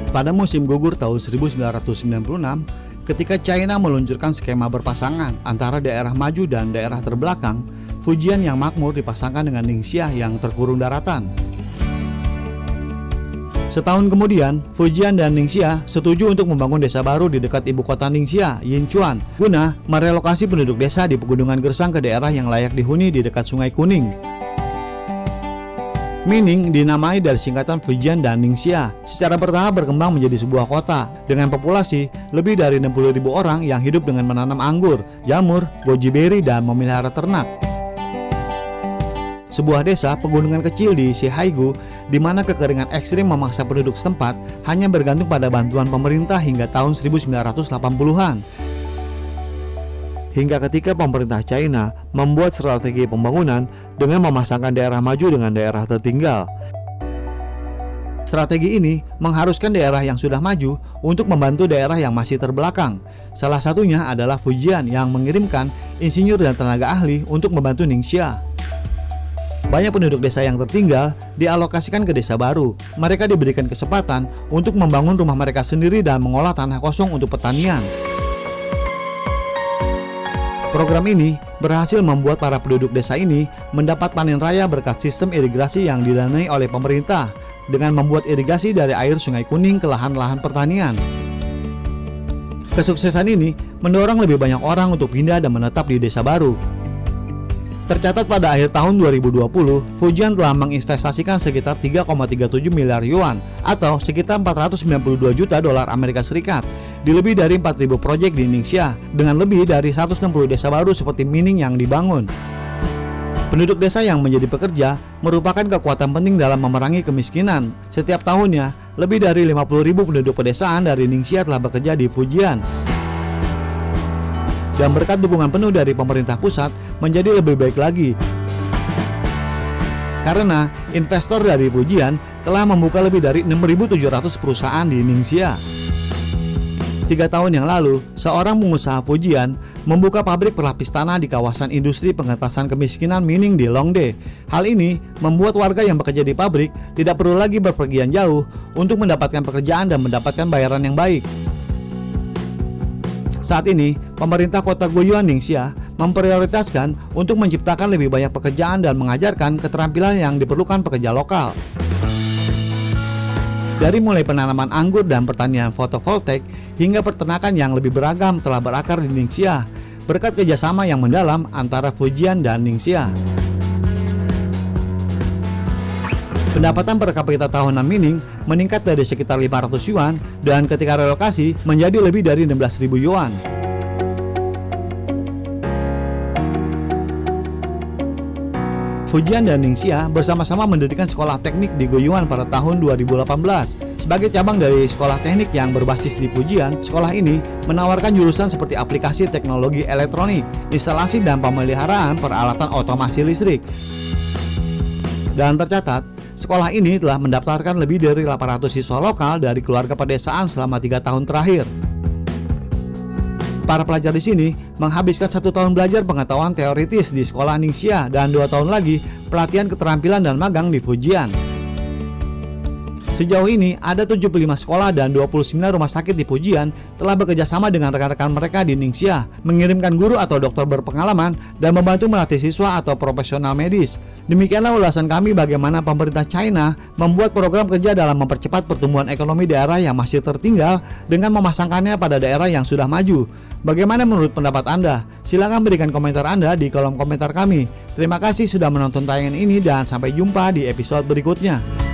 Pada musim gugur tahun 1996, ketika China meluncurkan skema berpasangan antara daerah maju dan daerah terbelakang, Fujian yang makmur dipasangkan dengan Ningxia yang terkurung daratan. Setahun kemudian, Fujian dan Ningxia setuju untuk membangun desa baru di dekat ibu kota Ningxia, Yinchuan, guna merelokasi penduduk desa di pegunungan gersang ke daerah yang layak dihuni di dekat Sungai Kuning. Mining dinamai dari singkatan Fujian dan Ningxia, secara bertahap berkembang menjadi sebuah kota dengan populasi lebih dari 60.000 orang yang hidup dengan menanam anggur, jamur, goji beri, dan memelihara ternak. Sebuah desa pegunungan kecil di Shihaegu, di mana kekeringan ekstrim memaksa penduduk setempat hanya bergantung pada bantuan pemerintah hingga tahun 1980-an. Hingga ketika pemerintah China membuat strategi pembangunan dengan memasangkan daerah maju dengan daerah tertinggal. Strategi ini mengharuskan daerah yang sudah maju untuk membantu daerah yang masih terbelakang. Salah satunya adalah Fujian yang mengirimkan insinyur dan tenaga ahli untuk membantu Ningxia. Banyak penduduk desa yang tertinggal dialokasikan ke desa baru. Mereka diberikan kesempatan untuk membangun rumah mereka sendiri dan mengolah tanah kosong untuk pertanian. Program ini berhasil membuat para penduduk desa ini mendapat panen raya berkat sistem irigasi yang didanai oleh pemerintah dengan membuat irigasi dari air Sungai Kuning ke lahan-lahan pertanian. Kesuksesan ini mendorong lebih banyak orang untuk pindah dan menetap di desa baru. Tercatat pada akhir tahun 2020, Fujian telah menginvestasikan sekitar 3,37 miliar yuan atau sekitar 492 juta dolar Amerika Serikat di lebih dari 4.000 proyek di Ningxia dengan lebih dari 160 desa baru seperti Mining yang dibangun. Penduduk desa yang menjadi pekerja merupakan kekuatan penting dalam memerangi kemiskinan. Setiap tahunnya, lebih dari 50.000 penduduk pedesaan dari Ningxia telah bekerja di Fujian. Dan berkat dukungan penuh dari pemerintah pusat menjadi lebih baik lagi. Karena investor dari Fujian telah membuka lebih dari 6.700 perusahaan di Ningxia. 3 tahun yang lalu, seorang pengusaha Fujian membuka pabrik pelapis tanah di kawasan industri pengentasan kemiskinan Mining di Longde. Hal ini membuat warga yang bekerja di pabrik tidak perlu lagi berpergian jauh untuk mendapatkan pekerjaan dan mendapatkan bayaran yang baik. Saat ini, pemerintah kota Guiyuan Ningxia memprioritaskan untuk menciptakan lebih banyak pekerjaan dan mengajarkan keterampilan yang diperlukan pekerja lokal. Dari mulai penanaman anggur dan pertanian fotovoltaik hingga peternakan yang lebih beragam telah berakar di Ningxia berkat kerjasama yang mendalam antara Fujian dan Ningxia. Pendapatan per kapita tahunan Mining meningkat dari sekitar 500 yuan dan ketika relokasi menjadi lebih dari 16.000 yuan. Fujian dan Ningxia bersama-sama mendirikan sekolah teknik di Guiyuan pada tahun 2018. Sebagai cabang dari sekolah teknik yang berbasis di Fujian, sekolah ini menawarkan jurusan seperti aplikasi teknologi elektronik, instalasi dan pemeliharaan peralatan otomasi listrik. Dan tercatat, sekolah ini telah mendaftarkan lebih dari 800 siswa lokal dari keluarga pedesaan selama 3 tahun terakhir. Para pelajar di sini menghabiskan 1 tahun belajar pengetahuan teoritis di sekolah Ningxia dan 2 tahun lagi pelatihan keterampilan dan magang di Fujian. Sejauh ini ada 75 sekolah dan 29 rumah sakit di Fujian telah bekerja sama dengan rekan-rekan mereka di Ningxia, mengirimkan guru atau dokter berpengalaman dan membantu melatih siswa atau profesional medis. Demikianlah ulasan kami bagaimana pemerintah China membuat program kerja dalam mempercepat pertumbuhan ekonomi daerah yang masih tertinggal dengan memasangkannya pada daerah yang sudah maju. Bagaimana menurut pendapat Anda? Silakan berikan komentar Anda di kolom komentar kami. Terima kasih sudah menonton tayangan ini dan sampai jumpa di episode berikutnya.